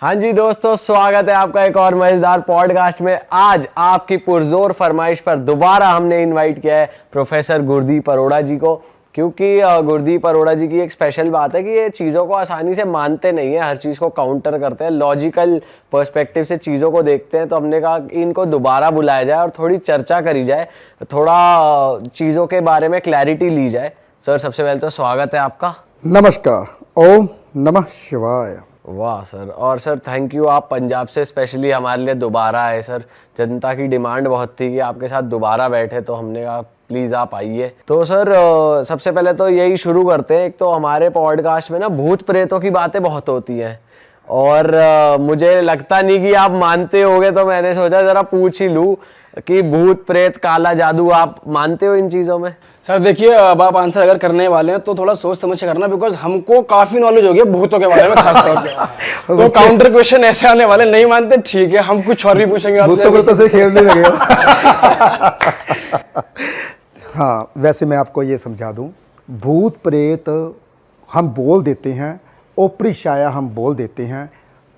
हाँ जी दोस्तों, स्वागत है आपका एक और मजेदार पॉडकास्ट में। आज आपकी पुरजोर फरमाइश पर दोबारा हमने इनवाइट किया है प्रोफेसर गुरदीप अरोड़ा जी को, क्योंकि गुरदीप अरोड़ा जी की एक स्पेशल बात है कि ये चीज़ों को आसानी से मानते नहीं है, हर चीज़ को काउंटर करते हैं, लॉजिकल पर्सपेक्टिव से चीज़ों को देखते हैं। तो हमने कहा कि इनको दोबारा बुलाया जाए और थोड़ी चर्चा करी जाए, थोड़ा चीज़ों के बारे में क्लैरिटी ली जाए। सर, सबसे पहले तो स्वागत है आपका। नमस्कार, ओम नमः शिवाय। वाह सर, और सर थैंक यू, आप पंजाब से स्पेशली हमारे लिए दोबारा आए। सर, जनता की डिमांड बहुत थी कि आपके साथ दोबारा बैठे, तो हमने कहा प्लीज़ आप आइए। तो सर सबसे पहले तो यही शुरू करते हैं। एक तो हमारे पॉडकास्ट में ना भूत प्रेतों की बातें बहुत होती हैं और मुझे लगता नहीं कि आप मानते होगे, तो मैंने सोचा ज़रा पूछ ही लूँ कि भूत प्रेत काला जादू आप मानते हो इन चीज़ों में? सर देखिए, अब आप आंसर अगर करने वाले हैं तो थोड़ा सोच समझ के करना, बिकॉज हमको काफी नॉलेज हो गया भूतों के बारे में खास तौर से। तो काउंटर क्वेश्चन ऐसे आने वाले, नहीं मानते ठीक है, हम कुछ और भी पूछेंगे आपसे। भूतों से खेलने लगे। हाँ, वैसे मैं आपको ये समझा दूं, भूत प्रेत हम बोल देते हैं, ओपरी शाया हम बोल देते हैं।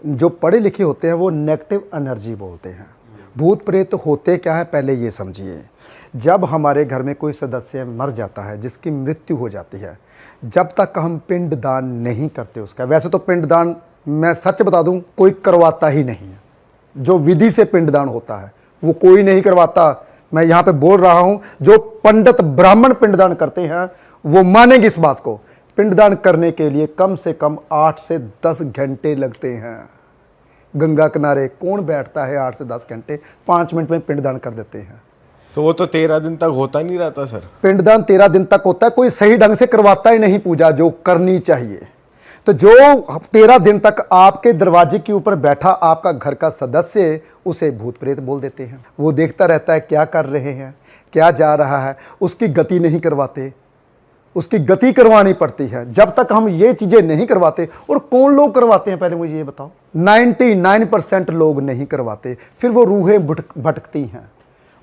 जो पढ़े लिखे होते हैं वो नेगेटिव एनर्जी बोलते हैं। भूत प्रेत होते क्या है पहले ये समझिए। जब हमारे घर में कोई सदस्य मर जाता है, जिसकी मृत्यु हो जाती है, जब तक हम पिंडदान नहीं करते उसका, वैसे तो पिंडदान मैं सच बता दूं कोई करवाता ही नहीं है। जो विधि से पिंडदान होता है वो कोई नहीं करवाता। मैं यहाँ पे बोल रहा हूँ, जो पंडित ब्राह्मण पिंडदान करते हैं वो मानेंगे इस बात को। पिंडदान करने के लिए कम से कम 8 से 10 घंटे लगते हैं। गंगा किनारे कौन बैठता है 8 से 10 घंटे? 5 मिनट में पिंडदान कर देते हैं। तो वो तो 13 दिन तक होता नहीं रहता सर? पिंडदान 13 दिन तक होता है, कोई सही ढंग से करवाता ही नहीं पूजा जो करनी चाहिए। तो जो 13 दिन तक आपके दरवाजे के ऊपर बैठा आपका घर का सदस्य, उसे भूत प्रेत बोल देते हैं। वो देखता रहता है क्या कर रहे हैं, क्या जा रहा है, उसकी गति नहीं करवाते, उसकी गति करवानी पड़ती है। जब तक हम ये चीज़ें नहीं करवाते, और कौन लोग करवाते हैं पहले मुझे ये बताओ? 99% लोग नहीं करवाते। फिर वो रूहें भटकती हैं,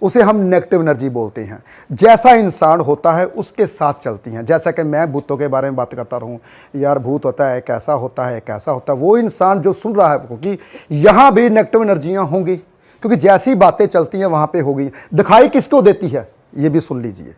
उसे हम नेगेटिव एनर्जी बोलते हैं। जैसा इंसान होता है उसके साथ चलती हैं। जैसा कि मैं भूतों के बारे में बात करता रहूं, यार भूत होता है, कैसा होता है, कैसा होता है, वो इंसान जो सुन रहा है, क्योंकि यहाँ भी नेगेटिव एनर्जियाँ होंगी, क्योंकि जैसी बातें चलती हैं वहाँ पे होगी। दिखाई किसको देती है ये भी सुन लीजिए।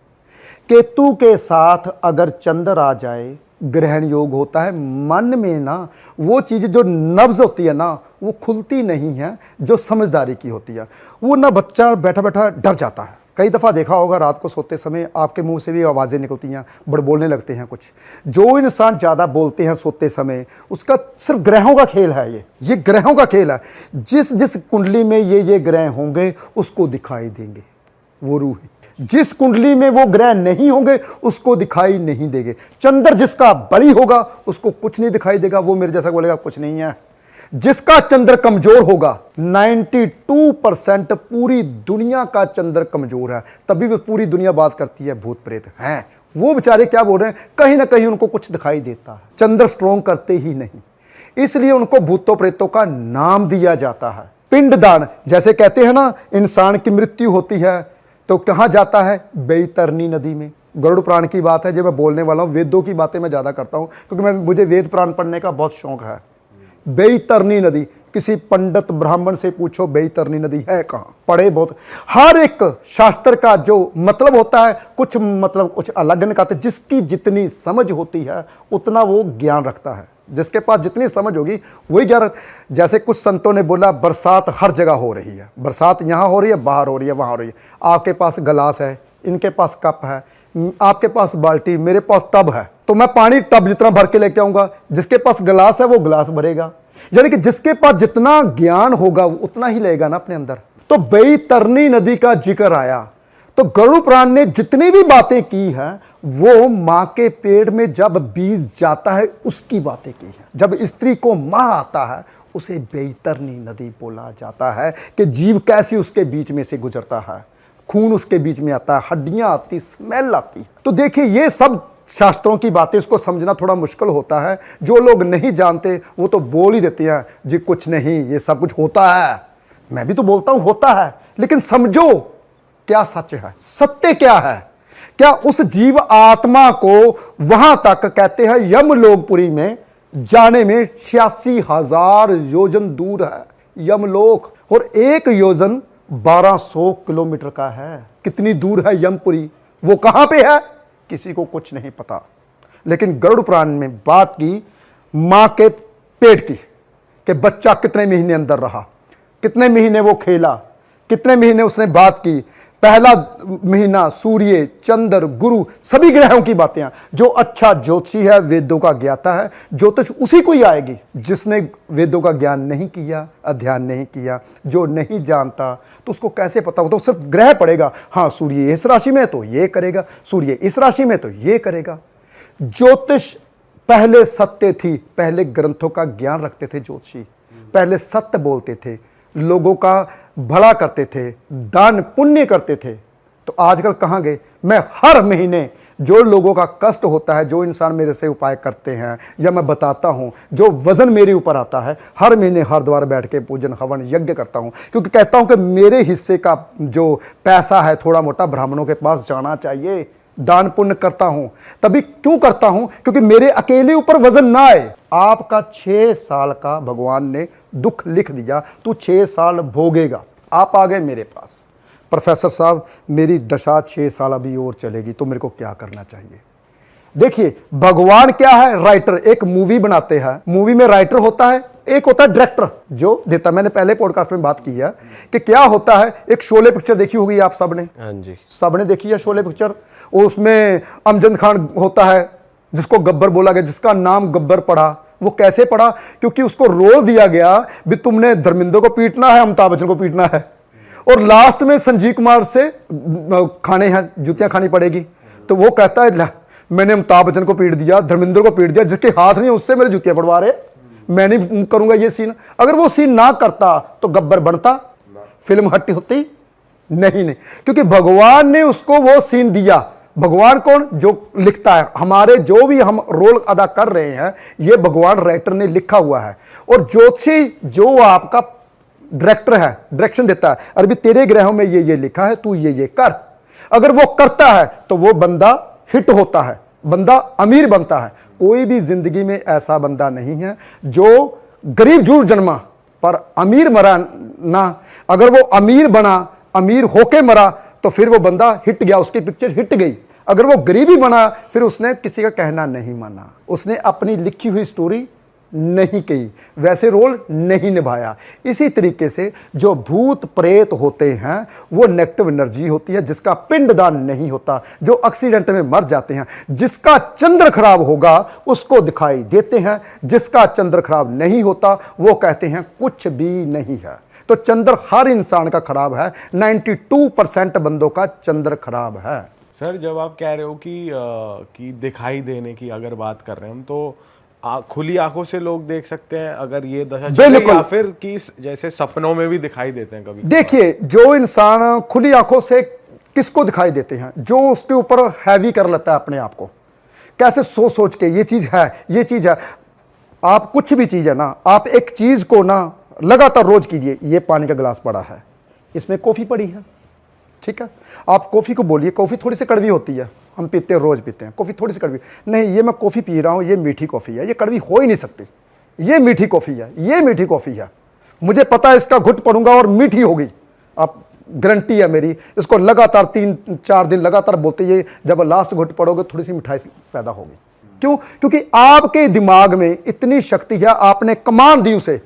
केतु के साथ अगर चंद्र आ जाए, ग्रहण योग होता है। मन में ना वो चीज़ जो नब्ज होती है ना, वो खुलती नहीं है जो समझदारी की होती है। वो ना बच्चा बैठा बैठा डर जाता है। कई दफ़ा देखा होगा, रात को सोते समय आपके मुंह से भी आवाज़ें निकलती हैं, बड़बोलने लगते हैं कुछ। जो इंसान ज़्यादा बोलते हैं सोते समय, उसका सिर्फ ग्रहों का खेल है। ये ग्रहों का खेल है। जिस जिस कुंडली में ये ग्रह होंगे उसको दिखाई देंगे वो रूह। जिस कुंडली में वो ग्रह नहीं होंगे उसको दिखाई नहीं देंगे। चंद्र जिसका बली होगा उसको कुछ नहीं दिखाई देगा, वो मेरे जैसा बोलेगा कुछ नहीं है। जिसका चंद्र कमजोर होगा, 92% पूरी दुनिया का चंद्र कमजोर है, तभी वो पूरी दुनिया बात करती है भूत प्रेत हैं। वो बेचारे क्या बोल रहे हैं, कहीं ना कहीं उनको कुछ दिखाई देता है। चंद्र स्ट्रोंग करते ही नहीं, इसलिए उनको भूतों प्रेतों का नाम दिया जाता है। पिंडदान, जैसे कहते हैं ना, इंसान की मृत्यु होती है तो कहाँ जाता है? बैतरणी नदी में। गरुड़ पुराण की बात है जो मैं बोलने वाला हूँ। वेदों की बातें मैं ज़्यादा करता हूँ क्योंकि मुझे वेद पुराण पढ़ने का बहुत शौक है। बैतरणी नदी, किसी पंडित ब्राह्मण से पूछो बैतरणी नदी है कहाँ, पढ़े बहुत। हर एक शास्त्र का जो मतलब होता है, कुछ मतलब कुछ अलग निकालते। जिसकी जितनी समझ होती है उतना वो ज्ञान रखता है। जिसके पास जितनी समझ होगी वही ज्ञान। जैसे कुछ संतों ने बोला बरसात हर जगह हो रही है, बरसात यहाँ हो रही है, बाहर हो रही है, वहाँ हो रही है। आपके पास गिलास है, इनके पास कप है, आपके पास बाल्टी, मेरे पास टब है, तो मैं पानी टब जितना भर के लेके आऊंगा। जिसके पास गिलास है वो गिलास भरेगा। यानी कि जिसके पास जितना ज्ञान होगा वो उतना ही लेगा ना अपने अंदर। तो बैतरणी नदी का जिक्र आया तो गरुड़ पुराण ने जितनी भी बातें की हैं वो मां के पेट में जब बीज जाता है उसकी बातें की है। जब स्त्री को मां आता है उसे बैतरणी नदी बोला जाता है कि जीव कैसी उसके बीच में से गुजरता है, खून उसके बीच में आता है, हड्डियां आती, स्मेल आती। तो देखिए ये सब शास्त्रों की बातें, इसको समझना थोड़ा मुश्किल होता है। जो लोग नहीं जानते वो तो बोल ही देते हैं जी कुछ नहीं, ये सब कुछ होता है। मैं भी तो बोलता हूं होता है, लेकिन समझो क्या सच है, सत्य क्या है। क्या उस जीव आत्मा को वहां तक कहते हैं यमलोकपुरी में जाने में 86,000 योजन दूर है यमलोक, और एक योजन 1200 किलोमीटर का है। कितनी दूर है यमपुरी, वो कहां पे है किसी को कुछ नहीं पता। लेकिन गरुड़ पुराण में बात की मां के पेट की, कि बच्चा कितने महीने अंदर रहा, कितने महीने वो खेला, कितने महीने उसने बात की। पहला महीना सूर्य, चंद्र, गुरु, सभी ग्रहों की बातें। जो अच्छा ज्योतिषी है, वेदों का ज्ञाता है, ज्योतिष उसी को ही आएगी जिसने वेदों का ज्ञान नहीं किया, अध्ययन नहीं किया। जो नहीं जानता तो उसको कैसे पता हो, तो सिर्फ ग्रह पड़ेगा, हाँ सूर्य इस राशि में है तो ये करेगा, सूर्य इस राशि में तो ये करेगा। ज्योतिष पहले सत्य थी, पहले ग्रंथों का ज्ञान रखते थे ज्योतिषी, पहले सत्य बोलते थे, लोगों का भला करते थे, दान पुण्य करते थे। तो आजकल कहां गए। मैं हर महीने जो लोगों का कष्ट होता है, जो इंसान मेरे से उपाय करते हैं या मैं बताता हूं, जो वजन मेरे ऊपर आता है, हर महीने हरिद्वार बैठ के पूजन हवन यज्ञ करता हूं, क्योंकि कहता हूं कि मेरे हिस्से का जो पैसा है थोड़ा मोटा ब्राह्मणों के पास जाना चाहिए। दान पुण्य करता हूं, तभी क्यों करता हूं, क्योंकि मेरे अकेले ऊपर वजन ना आए। आपका 6 साल का भगवान ने दुख लिख दिया, तू 6 साल भोगेगा। आप आ गए मेरे पास, प्रोफेसर साहब मेरी दशा 6 साल अभी और चलेगी, तो मेरे को क्या करना चाहिए। देखिए भगवान क्या है, राइटर। एक मूवी बनाते हैं, मूवी में राइटर होता है, एक होता है डायरेक्टर जो देता। मैंने पहले पॉडकास्ट में बात की है कि क्या होता है। एक शोले पिक्चर देखी होगी आप सबने, हाँ जी, सबने देखी है शोले पिक्चर। उसमें अमजद खान होता है जिसको गब्बर बोला गया, जिसका नाम गब्बर पड़ा। वो कैसे पड़ा, क्योंकि उसको रोल दिया गया भी तुमने धर्मेंद्र को पीटना है, अमिताभ बच्चन को पीटना है, और लास्ट में संजीव कुमार से खाने हैं, जूतियां खानी पड़ेगी। तो वो कहता है मैंने अमिताभ बच्चन को पीट दिया, धर्मेंद्र को पीट दिया, जिसके हाथ नहीं उससे मेरे जूतियां पड़वा रहे, मैं नहीं करूंगा ये सीन। अगर वो सीन ना करता तो गब्बर बनता, फिल्म हट होती नहीं, क्योंकि भगवान ने उसको वो सीन दिया। भगवान कौन, जो लिखता है। हमारे जो भी हम रोल अदा कर रहे हैं ये भगवान राइटर ने लिखा हुआ है। और ज्योतिषी जो आपका डायरेक्टर है, डायरेक्शन देता है, अरे भी तेरे ग्रहों में ये लिखा है, तू ये कर। अगर वो करता है तो वो बंदा हिट होता है, बंदा अमीर बनता है। कोई भी जिंदगी में ऐसा बंदा नहीं है जो गरीब जरूर जन्मा पर अमीर मरा ना। अगर वो अमीर बना, अमीर होके मरा, तो फिर वो बंदा हिट गया, उसकी पिक्चर हिट गई। अगर वो गरीबी बना, फिर उसने किसी का कहना नहीं माना, उसने अपनी लिखी हुई स्टोरी नहीं कही, वैसे रोल नहीं निभाया। इसी तरीके से जो भूत प्रेत होते हैं वो नेगेटिव एनर्जी होती है, जिसका पिंडदान नहीं होता, जो एक्सीडेंट में मर जाते हैं। जिसका चंद्र खराब होगा उसको दिखाई देते हैं, जिसका चंद्र खराब नहीं होता वो कहते हैं कुछ भी नहीं है। तो चंद्र हर इंसान का खराब है, 92% बंदों का चंद्र खराब है। सर जब आप कह रहे हो कि दिखाई देने की अगर बात कर रहे हैं हम, तो खुली आंखों से लोग देख सकते हैं अगर ये दशा चले, या फिर कि जैसे सपनों में भी दिखाई देते हैं कभी। देखिए जो इंसान खुली आंखों से किसको दिखाई देते हैं, जो उसके ऊपर हैवी कर लेता है अपने आप को, कैसे सोच सोच के ये चीज है, ये चीज है। आप कुछ भी चीज है ना, आप एक चीज को ना लगातार रोज कीजिए। ये पानी का गिलास पड़ा है, इसमें कॉफी पड़ी है, ठीक है। आप कॉफी को बोलिए कॉफी थोड़ी सी कड़वी होती है, हम पीते हैं, रोज पीते हैं कॉफी थोड़ी सी कड़वी। नहीं, ये मैं कॉफी पी रहा हूं, ये मीठी कॉफी है, ये कड़वी हो ही नहीं सकती, ये मीठी कॉफी है, ये मीठी कॉफी है, मुझे पता है इसका घुट पड़ूंगा और मीठी होगी। आप गारंटी है मेरी, इसको लगातार 3-4 दिन लगातार बोलते, ये जब लास्ट घुट पड़ोगे थोड़ी सी मिठाई पैदा होगी। क्यों? क्योंकि आपके दिमाग में इतनी शक्ति है, आपने कमांड दी उसे,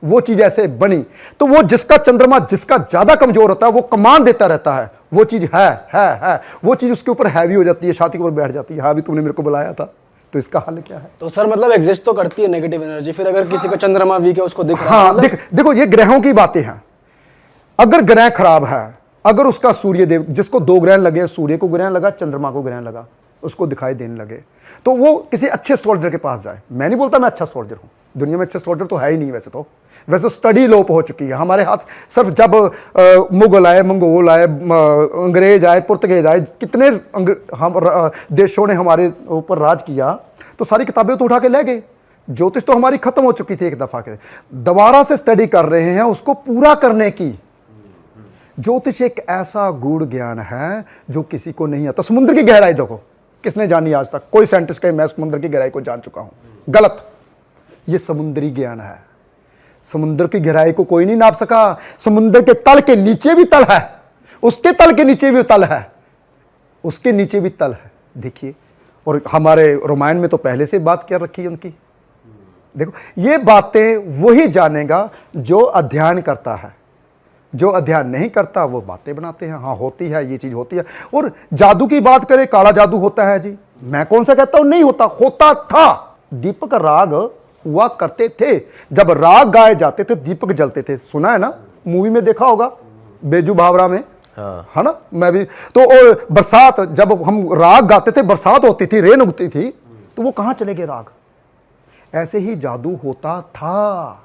वो चीज ऐसे बनी। तो वो जिसका चंद्रमा जिसका ज्यादा कमजोर होता है वो कमांड देता रहता है, वो चीज है वो चीज उसके ऊपर हैवी हो जाती है, छाती के ऊपर बैठ जाती है। हाँ भी तुमने मेरे को बुलाया था, तो इसका हल क्या है? तो सर मतलब एग्जिस्ट तो करती है नेगेटिव एनर्जी, फिर अगर किसी का चंद्रमा वीक है उसको दिख रहा है। हाँ देखो ये ग्रहों की बातें हैं। अगर ग्रह खराब है, अगर उसका सूर्य देव, जिसको 2 ग्रहण लगे, सूर्य को ग्रहण लगा, चंद्रमा को ग्रहण लगा, उसको दिखाई देने लगे, तो वो किसी अच्छे एस्ट्रोलॉजर के पास जाए। मैं नहीं बोलता मैं अच्छा एस्ट्रोलॉजर हूं, दुनिया में अच्छे एस्ट्रोलॉजर तो है ही नहीं। वैसे तो स्टडी लोप हो चुकी है हमारे हाथ। सिर्फ जब मुगल आए, मंगोल आए, अंग्रेज आए, पुर्तगेज आए, कितने देशों ने हमारे ऊपर राज किया, तो सारी किताबें तो उठा के ले गए। ज्योतिष तो हमारी खत्म हो चुकी थी एक दफा के, दोबारा से स्टडी कर रहे हैं उसको पूरा करने की। ज्योतिष एक ऐसा गूढ़ ज्ञान है जो किसी को नहीं आता। समुद्र की गहराई देखो, किसने जानी आज तक? कोई साइंटिस्ट कहे मैं समुद्र की गहराई को जान चुका हूं, गलत। ये समुद्री ज्ञान है। समुद्र की गहराई को कोई नहीं नाप सका। समुद्र के तल के नीचे भी तल है, उसके तल के नीचे भी तल है, उसके नीचे भी तल है। देखिए, और हमारे रामायण में तो पहले से बात कर रखी है उनकी। देखो, ये बातें वही जानेगा जो अध्ययन करता है। जो अध्ययन नहीं करता वो बातें बनाते हैं। हाँ, होती है, ये चीज होती है। और जादू की बात करें, काला जादू होता है जी, मैं कौन सा कहता हूं नहीं होता, होता था। दीपक राग हुआ करते थे, जब राग गाए जाते थे दीपक जलते थे। सुना है ना, मूवी में देखा होगा, बेजू भावरा में। हाँ। है ना, मैं भी तो। और बरसात, जब हम राग गाते थे, बरसात होती थी, रेन उगती थी, तो वो कहां चले गए राग। ऐसे ही जादू होता था,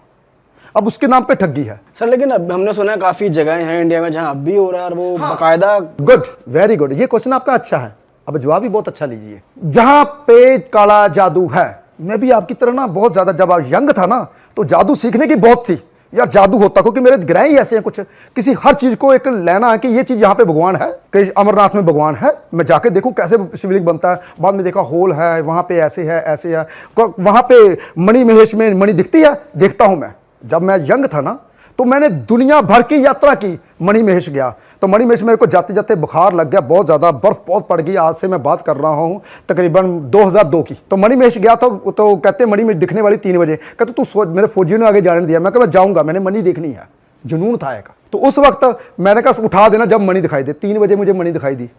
अब उसके नाम पे ठगी है सर। लेकिन अब हमने सुना है काफी जगहें हैं इंडिया में जहां अब भी हो रहा है, और वो बाकायदा। गुड, वेरी गुड, ये क्वेश्चन आपका अच्छा है। अब जवाब भी बहुत अच्छा लीजिए। जहां पे काला जादू है, मैं भी आपकी तरह ना बहुत ज्यादा, जब यंग था ना तो जादू सीखने की बहुत थी यार। जादू होता, क्योंकि मेरे ग्रह ही ऐसे हैं कुछ, किसी हर चीज को एक लेना है कि ये चीज यहाँ पे भगवान है, कि अमरनाथ में भगवान है, मैं जाके देखूं कैसे शिवलिंग बनता है। बाद में देखा होल है, वहां पे ऐसे है, ऐसे है, वहां पे मणि महेश में मणि दिखती है, देखता हूं मैं। जब मैं यंग था ना तो मैंने दुनिया भर की यात्रा की, मणि महेश गया, तो मणि महेश मेरे को जाते जाते बुखार लग गया बहुत ज़्यादा, बर्फ़ बहुत पड़ गई। आज से मैं बात कर रहा हूँ तकरीबन 2002 की। तो मणि महेश गया तो कहते मणि महेश दिखने वाली 3 बजे। कहते तू सोच, मेरे फौजियों ने आगे जाने दिया। मैं कहा मैं जाऊँगा, मैंने मणि देखनी है, जुनून था एक। तो उस वक्त मैंने कहा उठा देना जब मणि दिखाई दे। 3 बजे मुझे मणि दिखाई दी,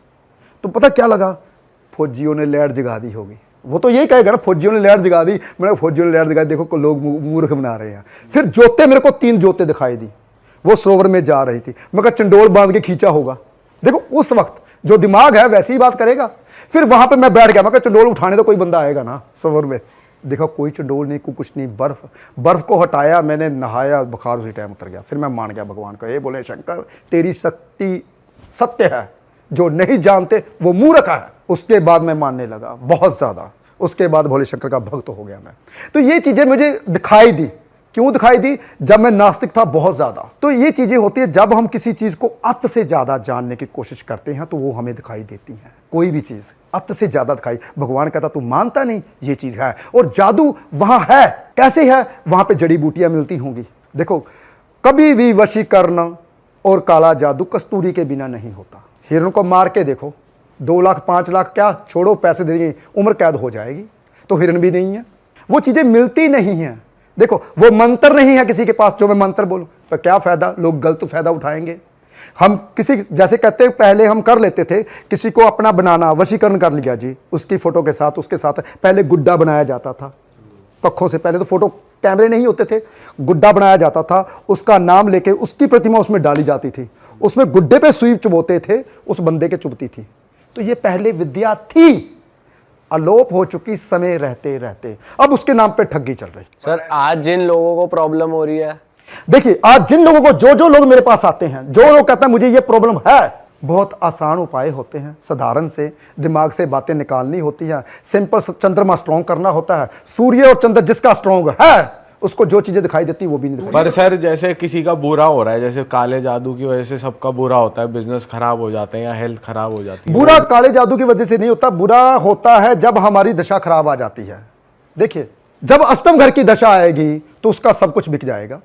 तो पता क्या लगा, फौजियों ने लाइट जगा दी होगी। वो तो यही कहेगा ना, फौजियों ने लाइट जगा दी। मैंने फौजियों ने लाइट जगा दी, देखो को लोग मूर्ख बना रहे हैं। फिर जोते, मेरे को 3 जोते दिखाई दी, वो सरोवर में जा रही थी। मैं कहा चंडोल बांध के खींचा होगा। देखो उस वक्त जो दिमाग है वैसे ही बात करेगा। फिर वहां पे मैं बैठ गया, मैं कहा चंडोल उठाने तो कोई बंदा आएगा ना सरोवर में। देखा कोई चंडोल नहीं, कुछ नहीं, बर्फ को हटाया, मैंने नहाया, बुखार उसी टाइम उतर गया। फिर मैं मान गया भगवान का। ये बोले शंकर तेरी शक्ति सत्य है, जो नहीं जानते वो मूर्ख है। उसके बाद मैं मानने लगा बहुत ज्यादा। उसके बाद भोले शंकर का भक्त हो गया मैं। तो ये चीजें मुझे दिखाई दी। क्यों दिखाई दी? जब मैं नास्तिक था बहुत ज्यादा। तो ये चीजें होती है जब हम किसी चीज को अत से ज्यादा जानने की कोशिश करते हैं तो वो हमें दिखाई देती है। कोई भी चीज अत से ज्यादा दिखाई, भगवान कहता तू मानता नहीं, ये चीज है। और जादू वहां है, कैसे है? वहां पे जड़ी बूटियां मिलती होंगी। देखो, कभी भी वशीकरण और काला जादू कस्तूरी के बिना नहीं होता। हिरण को मार के देखो, 2 लाख 5 लाख क्या छोड़ो, पैसे देंगे, उम्र कैद हो जाएगी। तो हिरण भी नहीं है, वो चीजें मिलती नहीं हैं। देखो, वो मंत्र नहीं है किसी के पास जो मैं मंत्र बोलूं, तो क्या फायदा, लोग गलत फायदा उठाएंगे। हम किसी, जैसे कहते हैं पहले हम कर लेते थे, किसी को अपना बनाना, वशीकरण कर लिया जी, उसकी फोटो के साथ, उसके साथ पहले गुड्डा बनाया जाता था। पक्षों से पहले तो फोटो कैमरे नहीं होते थे, गुड्डा बनाया जाता था, उसका नाम लेके उसकी प्रतिमा उसमें डाली जाती थी, उसमें गुड्डे पे सुई चुभोते थे, उस बंदे के चुभती थी। तो ये पहले विद्या थी, अलोप हो चुकी समय रहते रहते, अब उसके नाम पे ठगी चल रही। सर, आज जिन लोगों को प्रॉब्लम हो रही है, देखिए आज जिन लोगों को, जो लोग मेरे पास आते हैं, जो लोग कहते हैं मुझे ये प्रॉब्लम है, बहुत आसान उपाय होते हैं। साधारण से दिमाग से बातें निकालनी होती है, सिंपल चंद्रमा स्ट्रॉन्ग करना होता है। सूर्य और चंद्र जिसका स्ट्रॉन्ग है उसको जो चीजें दिखाई देती वो भी नहीं दिखाई। पर सर, जैसे किसी का बुरा हो रहा है, जैसे काले जादू की वजह से सबका बुरा होता है, बिजनेस खराब हो जाते हैं या हेल्थ खराब हो जाती है। बुरा काले जादू की वजह से नहीं होता, बुरा होता है जब हमारी दशा खराब आ जाती है। देखिए, जब अष्टम घर की दशा आएगी तो उसका सब कुछ बिक जाएगा।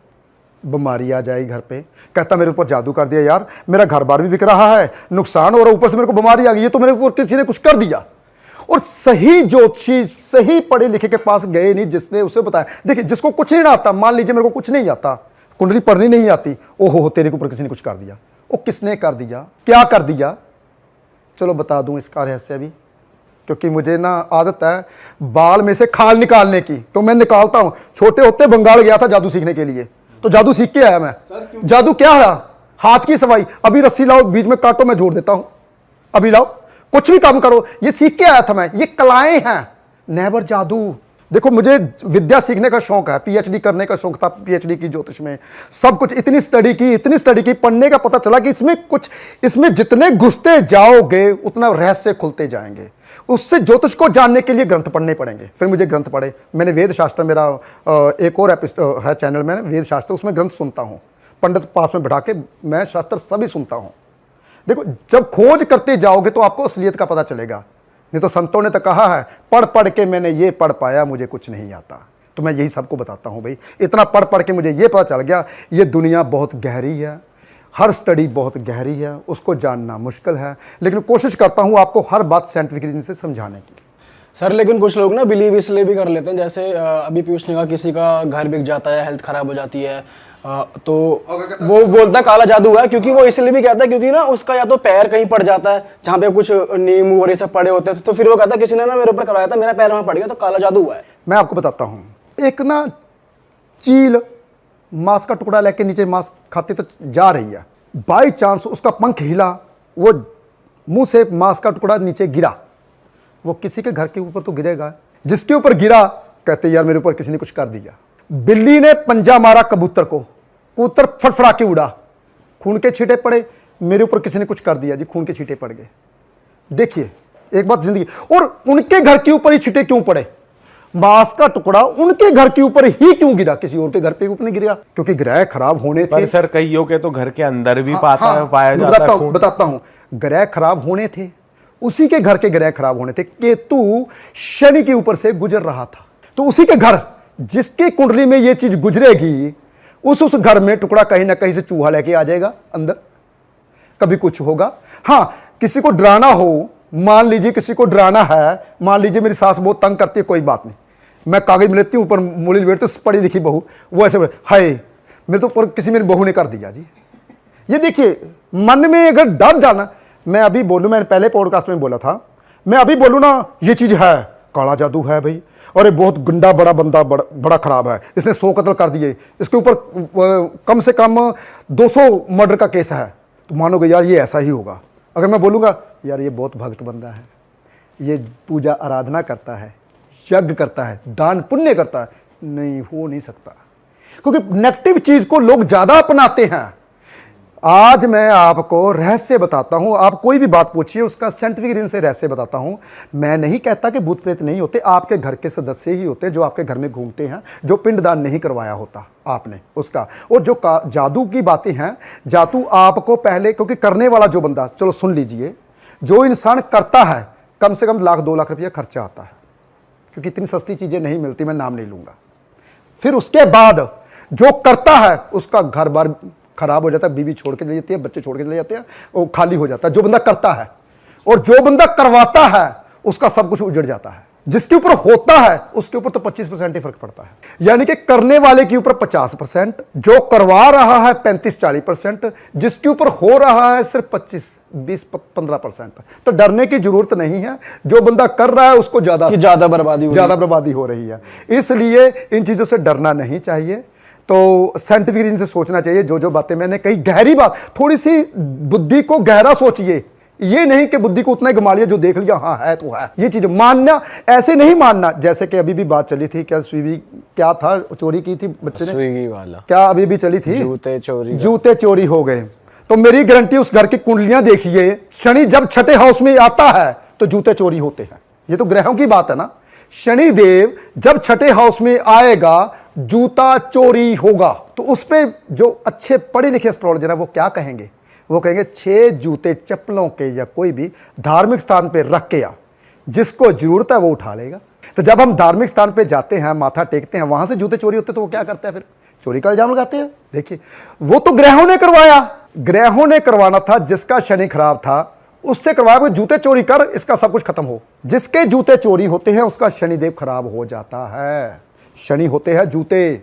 बीमारी आ जाएगी घर पे, कहता मेरे ऊपर जादू कर दिया यार, मेरा घर बार भी बिक रहा है, नुकसान हो रहा है, ऊपर से मेरे को बीमारी आ गई, ये तो मेरे ऊपर किसी ने कुछ कर दिया। और सही ज्योतिषी, सही पढ़े लिखे के पास गए नहीं, जिसने उसे बताया। देखिए, जिसको कुछ नहीं आता, मान लीजिए मेरे को कुछ नहीं आता, कुंडली पढ़नी नहीं आती, ओहो तेरे के ऊपर किसी ने कुछ कर दिया। वो किसने कर दिया, क्या कर दिया? चलो बता दूं इसका रहस्य भी, क्योंकि मुझे ना आदत है बाल में से खाल निकालने की, तो मैं निकालता हूं। छोटे होते बंगाल गया था जादू सीखने के लिए, तो जादू सीख के आया मैं। जादू क्या है? हाथ की सफाई। अभी रस्सी लाओ, बीच में काटो, मैं जोड़ देता हूं। अभी लाओ, कुछ भी काम करो, ये सीख के आया था मैं। ये कलाएं हैं, नेवर जादू। देखो, मुझे विद्या सीखने का शौक है, पीएचडी करने का शौक था, पीएचडी की ज्योतिष में, सब कुछ इतनी स्टडी की, पढ़ने का पता चला कि इसमें जितने घुसते जाओगे उतना रहस्य खुलते जाएंगे। उससे ज्योतिष को जानने के लिए ग्रंथ पढ़ने पड़ेंगे। फिर मुझे ग्रंथ पढ़े, मैंने वेद शास्त्र, मेरा एक और है चैनल में वेद शास्त्र, उसमें ग्रंथ सुनता हूँ, पंडित पास में बैठा के मैं शास्त्र सभी सुनता हूँ। देखो, जब खोज करते जाओगे तो आपको असलियत का पता चलेगा। नहीं तो संतों ने तो कहा है, पढ़ पढ़ के मैंने ये पढ़ पाया, मुझे कुछ नहीं आता। तो मैं यही सबको बताता हूँ भाई, इतना पढ़ पढ़ के मुझे ये पता चल गया ये दुनिया बहुत गहरी है, हर स्टडी बहुत गहरी है, उसको जानना मुश्किल है, लेकिन कोशिश करता हूँ आपको हर बात साइंटिफिक रीजन से समझाने की। सर लेकिन कुछ लोग ना बिलीव इसलिए भी कर लेते हैं, जैसे अभी पीयूष ने कहा किसी का घर बिक जाता है, हेल्थ खराब हो जाती है, तो वो बोलता है काला जादू है, क्योंकि वो इसलिए भी कहता है क्योंकि ना उसका या तो पैर कहीं पड़ जाता है जहाँ पे कुछ नीम और ये सब पड़े होते हैं, तो फिर वो कहता है किसी ने ना मेरे ऊपर करवाया था, मेरा पैर वहाँ पड़ गया तो काला जादू हुआ है। मैं आपको बताता हूँ, एक ना चील मांस का टुकड़ा लेके नीचे मांस खाती तो जा रही है, बाई चांस उसका पंख हिला, वो मुंह से मांस का टुकड़ा नीचे गिरा, वो किसी के घर के ऊपर तो गिरेगा, जिसके ऊपर गिरा कहते यार मेरे ऊपर किसी ने कुछ कर दिया। बिल्ली ने पंजा मारा कबूतर को, कबूतर फड़फड़ा के उड़ा, खून के छींटे पड़े, मेरे ऊपर किसी ने कुछ कर दिया जी, खून के छींटे पड़ गए। देखिए एक बात जिंदगी, और उनके घर के ऊपर ही छींटे क्यों पड़े, मांस का टुकड़ा उनके घर के ऊपर ही क्यों गिरा, किसी और के घर पे ऊपर नहीं गिरा, क्योंकि ग्रह खराब होने थे। पर सर कईयों के तो घर के अंदर भी हाँ, पाया जाता है खून। बताता हूं, ग्रह खराब होने थे, उसी के घर के ग्रह खराब होने थे। केतु शनि के ऊपर से गुजर रहा था, तो उसी के घर जिसके कुंडली में ये चीज गुजरेगी, उस घर में टुकड़ा कहीं ना कहीं से चूहा लेके आ जाएगा अंदर, कभी कुछ होगा। हाँ, किसी को डराना हो, मान लीजिए किसी को डराना है, मान लीजिए मेरी सास बहुत तंग करती है, कोई बात नहीं, मैं कागज में लेती हूँ, ऊपर मूली बैठती तो पढ़ी लिखी बहू, वो ऐसे हाय मेरे तो ऊपर किसी मेरी बहू ने कर दिया जी। ये देखिए मन में अगर डर जाना, मैं अभी बोलूँ, मैंने पहले पॉडकास्ट में बोला था, मैं अभी बोलूँ ना ये चीज़ है, काला जादू है भाई, और ये बहुत गुंडा बड़ा बंदा बड़ा खराब है, इसने 100 कत्ल कर दिए, इसके ऊपर कम से कम 200 मर्डर का केस है, तो मानोगे यार ये ऐसा ही होगा। अगर मैं बोलूँगा यार ये बहुत भक्त बंदा है, ये पूजा आराधना करता है, यज्ञ करता है, दान पुण्य करता है, नहीं हो नहीं सकता, क्योंकि नेगेटिव चीज़ को लोग ज़्यादा अपनाते हैं। आज मैं आपको रहस्य बताता हूं, आप कोई भी बात पूछिए उसका साइंटिफिक रीजन से रहस्य बताता हूं। मैं नहीं कहता कि भूत प्रेत नहीं होते, आपके घर के सदस्य ही होते जो आपके घर में घूमते हैं, जो पिंडदान नहीं करवाया होता आपने उसका। और जो जादू की बातें हैं, जादू आपको पहले, क्योंकि करने वाला जो बंदा, चलो सुन लीजिए, जो इंसान करता है कम से कम 1-2 लाख रुपया खर्चा आता है, क्योंकि इतनी सस्ती चीज़ें नहीं मिलती, मैं नाम नहीं लूँगा। फिर उसके बाद जो करता है उसका घर बार खराब हो जाता है, बीवी छोड़ के चली जाती है, बच्चे छोड़ के चले जाते हैं, वो खाली हो जाता है जो बंदा करता है। और जो बंदा करवाता है उसका सब कुछ उजड़ जाता है। जिसके ऊपर होता है उसके ऊपर तो 25% ही फर्क पड़ता है, यानी कि करने वाले के ऊपर 50%, जो करवा रहा है 35-40%, जिसके ऊपर हो रहा है सिर्फ 25-20-15%। तो डरने की जरूरत नहीं है, जो बंदा कर रहा है उसको ज्यादा बर्बादी हो रही है, इसलिए इन चीजों से डरना नहीं चाहिए। तो साइंटिफिक रीजन से सोचना चाहिए। जो जो बातें मैंने कही, गहरी बात, थोड़ी सी बुद्धि को गहरा सोचिए, ये नहीं कि बुद्धि को उतना ही घुमा लिया, जो देख लिया हाँ है तो है। ये चीज मानना, ऐसे नहीं मानना। जैसे कि अभी भी बात चली थी, क्या स्वीगी क्या था, चोरी की थी बच्चे ने, स्विगी वाला क्या अभी भी चली थी, जूते चोरी हो गए। तो मेरी गारंटी, उस घर की कुंडलियां देखिए, शनि जब छठे हाउस में आता है तो जूते चोरी होते हैं। ये तो ग्रहों की बात है ना, शनि देव जब छठे हाउस में आएगा जूता चोरी होगा। तो उस पे जो अच्छे पढ़े लिखे एस्ट्रोलॉजर है वो क्या कहेंगे, वो कहेंगे 6 जूते चप्पलों के या कोई भी धार्मिक स्थान पे रख के आ, जिसको जरूरत है वो उठा लेगा। तो जब हम धार्मिक स्थान पे जाते हैं, माथा टेकते हैं, वहां से जूते चोरी होते तो वो क्या करते हैं, फिर चोरी का इल्जाम लगाते हैं। देखिए वो तो ग्रहों ने करवाया, ग्रहों ने करवाना था, जिसका शनि खराब था उससे करवाया, वो जूते चोरी कर, इसका सब कुछ खत्म हो। जिसके जूते चोरी होते हैं उसका शनिदेव खराब हो जाता है। शनि होते हैं जूते,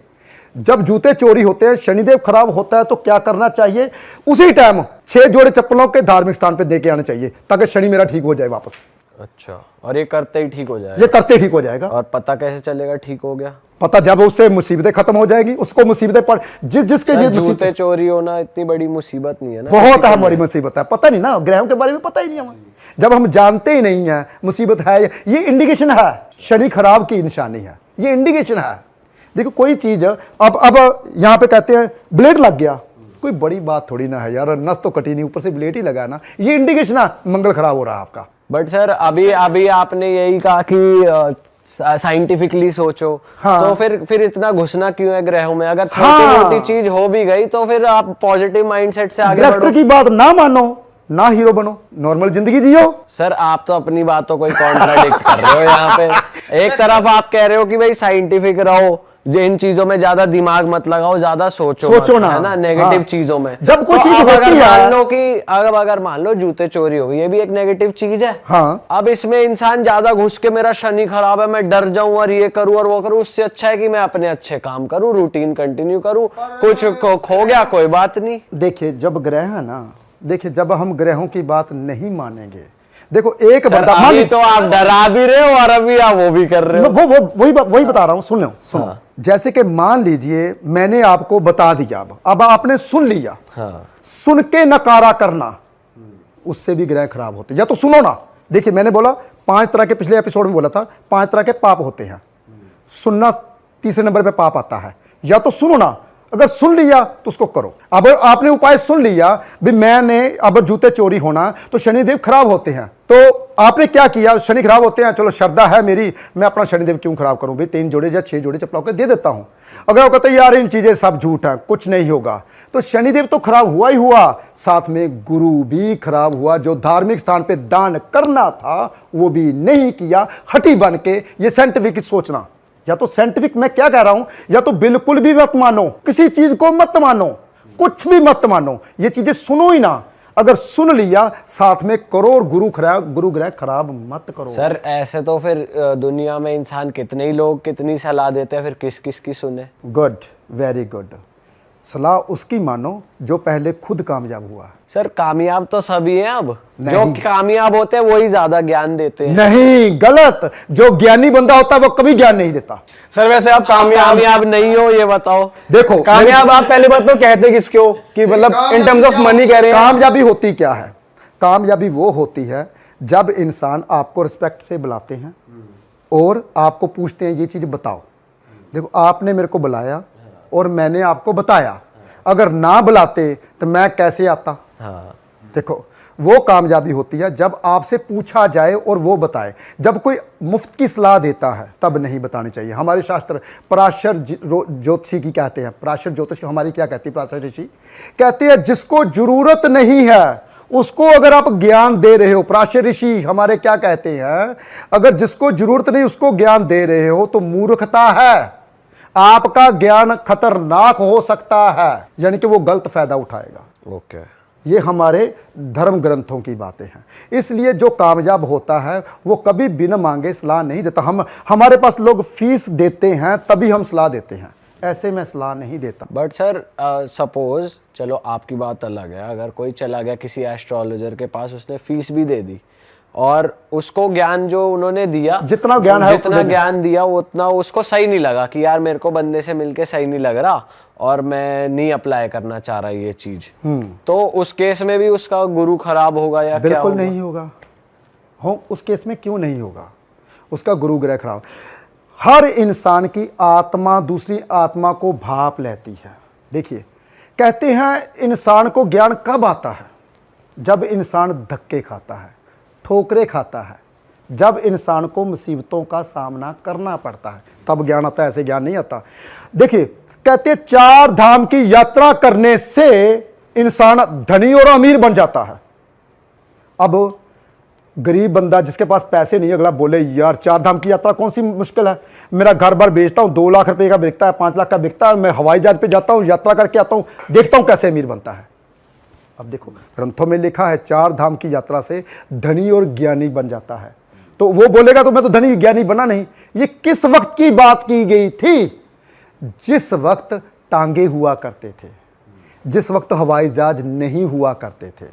जब जूते चोरी होते हैं, शनिदेव खराब होता है, तो क्या करना चाहिए, उसी टाइम 6 जोड़े चप्पलों के धार्मिक स्थान पे देके आने चाहिए, ताकि शनि मेरा ठीक हो जाए वापस। अच्छा, और ये करते ही ठीक हो जाएगा? ये करते ही ठीक हो जाएगा। और पता कैसे चलेगा ठीक हो गया? पता जब उससे मुसीबतें खत्म हो जाएगी, उसको मुसीबतें पड़, जिसके ये जूते चोरी होना इतनी बड़ी मुसीबत नहीं है ना? बहुत बड़ी मुसीबत है, पता नहीं ना, ग्रहों के बारे में पता ही नहीं हमें। जब हम जानते ही नहीं है मुसीबत है, ये इंडिकेशन है, शनि खराब की निशानी है, ये इंडिकेशन है। देखो कोई चीज, अब यहाँ पे कहते हैं ब्लेड लग गया, कोई बड़ी बात थोड़ी ना है यार, नस तो कटी नहीं, ऊपर से ब्लेड ही लगा ना, ये इंडिकेशन है मंगल खराब हो रहा है आपका। बट सर अभी आपने यही कहा कि साइंटिफिकली सोचो, हाँ। तो फिर इतना घुसना क्यों है ग्रहों में? अगर छोटी मोटी चीज हो भी गई तो फिर आप पॉजिटिव माइंडसेट से आगे बढ़ो। की बात ना मानो, ना हीरो बनो, नॉर्मल जिंदगी जियो। सर आप तो अपनी बातों को कॉन्ट्राडिक्ट कर रहे हो यहाँ पे। एक तरफ आप कह रहे हो कि भाई साइंटिफिक रहो, इन चीजों में ज्यादा दिमाग मत लगाओ, ज्यादा सोचो सोचो मत, ना। है ना, नेगेटिव हाँ। चीजों में। जब कोई तो चीज अब होती अगर है- मान लो कि अगर मान लो जूते चोरी हो गई, ये भी एक नेगेटिव चीज है। हाँ। अब इसमें इंसान ज्यादा घुस के मेरा शनि खराब है, मैं डर जाऊं और ये करूं और वो करूं, उससे अच्छा है कि मैं अपने अच्छे काम करूं, रूटीन कंटिन्यू करूं, कुछ खो गया कोई बात नहीं। देखिए जब ग्रह है ना, देखिए जब हम ग्रहों की बात नहीं मानेंगे, देखो एक सर, बंदा अभी तो आप डरा भी रहे हो और अभी आप वो भी कर रहे हो। वही बता रहा हूं, सुनो सुनो। हाँ। जैसे कि मान लीजिए मैंने आपको बता दिया, अब आपने सुन लिया, हाँ। सुन के नकारा करना, उससे भी ग्रह खराब होते हैं। या तो सुनो ना, देखिए मैंने बोला 5 तरह के, पिछले एपिसोड में बोला था 5 तरह के पाप होते हैं, सुनना तीसरे नंबर पे पाप आता है। या तो सुनो ना, अगर सुन लिया तो उसको करो। अब आपने उपाय सुन लिया भी मैंने अब जूते चोरी होना तो शनिदेव खराब होते हैं, तो आपने क्या किया, शनि खराब होते हैं, चलो श्रद्धा है मेरी, मैं अपना शनिदेव क्यों खराब करूं भाई, 3 जोड़े या 6 जोड़े चप्पलों के दे देता हूं। अगर वो कहते यार इन चीजें सब झूठ है, कुछ नहीं होगा, तो शनिदेव तो खराब हुआ ही हुआ, साथ में गुरु भी खराब हुआ। जो धार्मिक स्थान पे दान करना था वो भी नहीं किया, हठी बन के। ये साइंटिफिक सोचना, या तो साइंटिफिक मैं क्या कह रहा हूं, या तो बिल्कुल भी मत मानो, किसी चीज को मत मानो, कुछ भी मत मानो, ये चीजें सुनो ही ना। अगर सुन लिया साथ में करो, और गुरु ग्रह खराब मत करो। सर ऐसे तो फिर दुनिया में इंसान कितने ही लोग कितनी सलाह देते हैं, फिर किस किस की सुने। Good, very good. सलाह उसकी मानो जो पहले खुद कामयाब हुआ। सर कामयाब तो सभी हैं, अब नहीं। जो कामयाब होते हैं वही ज्यादा ज्ञान देते हैं। नहीं, गलत। जो ज्ञानी बंदा होता है वो कभी ज्ञान नहीं देता। सर वैसे आप कामयाब नहीं हो ये बताओ। देखो कामयाब आप पहली बात तो कहते किसके हो, कि मतलब इन टर्म्स ऑफ मनी कह रहे हैं। कामयाबी होती क्या है? कामयाबी वो होती है जब इंसान आपको रिस्पेक्ट से बुलाते हैं और आपको पूछते हैं ये चीज बताओ। देखो आपने मेरे को बुलाया और मैंने आपको बताया, अगर ना बुलाते तो मैं कैसे आता? हाँ। देखो वो कामयाबी होती है जब आपसे पूछा जाए और वो बताए। जब कोई मुफ्त की सलाह देता है तब नहीं बतानी चाहिए। हमारे शास्त्र पराशर ज्योतिषी की कहते हैं, पराशर ज्योतिष हमारी क्या कहती है, पराशर ऋषि कहते हैं जिसको जरूरत नहीं है उसको अगर आप ज्ञान दे रहे हो, पराशर ऋषि हमारे क्या कहते हैं, अगर जिसको जरूरत नहीं उसको ज्ञान दे रहे हो तो मूर्खता है। आपका ज्ञान खतरनाक हो सकता है, यानी कि वो गलत फायदा उठाएगा। ओके। ये हमारे धर्म ग्रंथों की बातें हैं। इसलिए जो कामयाब होता है वो कभी बिना मांगे सलाह नहीं देता। हमारे पास लोग फीस देते हैं तभी हम सलाह देते हैं, ऐसे मैं सलाह नहीं देता। बट सर सपोज, चलो आपकी बात अलग है, अगर कोई चला गया किसी एस्ट्रोलॉजर के पास, उसने फीस भी दे दी और उसको ज्ञान जो उन्होंने दिया, जितना ज्ञान है जितना ज्ञान दिया उतना उसको सही नहीं लगा कि यार मेरे को बंदे से मिलके सही नहीं लग रहा और मैं नहीं अप्लाई करना चाह रहा ये चीज, तो उस केस में भी उसका गुरु खराब होगा या क्या बिल्कुल होगा? नहीं होगा। हो उस केस में क्यों नहीं होगा? उसका गुरु ग्रह खराब। हर इंसान की आत्मा दूसरी आत्मा को भाप लेती है। देखिए कहते हैं इंसान को ज्ञान कब आता है? जब इंसान धक्के खाता है, ठोकरे खाता है, जब इंसान को मुसीबतों का सामना करना पड़ता है तब ज्ञान आता है, ऐसे ज्ञान नहीं आता। देखिए कहते 4 धाम की यात्रा करने से इंसान धनी और अमीर बन जाता है। अब गरीब बंदा जिसके पास पैसे नहीं, अगला बोले यार 4 धाम की यात्रा कौन सी मुश्किल है, मेरा घर बार बेचता हूँ, 2 लाख रुपए का बिकता है, 5 लाख का बिकता है, मैं हवाई जहाज पे जाता हूँ, यात्रा करके आता हूँ, देखता हूँ कैसे अमीर बनता है। अब देखो ग्रंथों में लिखा है 4 धाम की यात्रा से धनी और ज्ञानी बन जाता है। तो वो बोलेगा तो मैं तो धनी ज्ञानी बना नहीं। ये किस वक्त की बात की गई थी? जिस वक्त टांगे हुआ करते थे, जिस वक्त हवाई जहाज नहीं हुआ करते थे।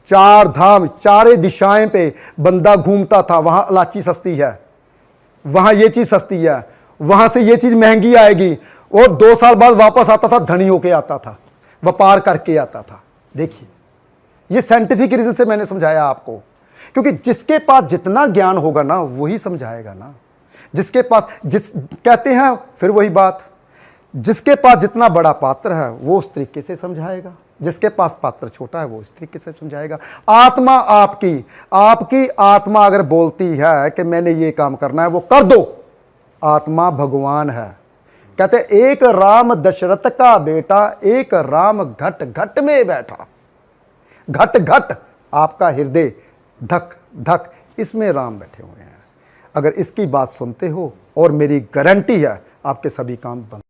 4 धाम, 4 दिशाएं पे बंदा घूमता था, वहां इलायची सस्ती है, वहां ये चीज सस्ती है, वहां से ये चीज महंगी आएगी, और 2 साल बाद वापस आता था, धनी होके आता था, व्यापार करके आता था। देखिए ये साइंटिफिक रीजन से मैंने समझाया आपको, क्योंकि जिसके पास जितना ज्ञान होगा ना वही समझाएगा ना। जिसके पास कहते हैं फिर वही बात, जिसके पास जितना बड़ा पात्र है वो उस तरीके से समझाएगा, जिसके पास पात्र छोटा है वो इस तरीके से समझाएगा। आत्मा आपकी आत्मा अगर बोलती है कि मैंने ये काम करना है वो कर दो, आत्मा भगवान है। कहते एक राम दशरथ का बेटा, एक राम घट घट में बैठा। घट घट आपका हृदय, धक धक, इसमें राम बैठे हुए हैं। अगर इसकी बात सुनते हो, और मेरी गारंटी है आपके सभी काम बंद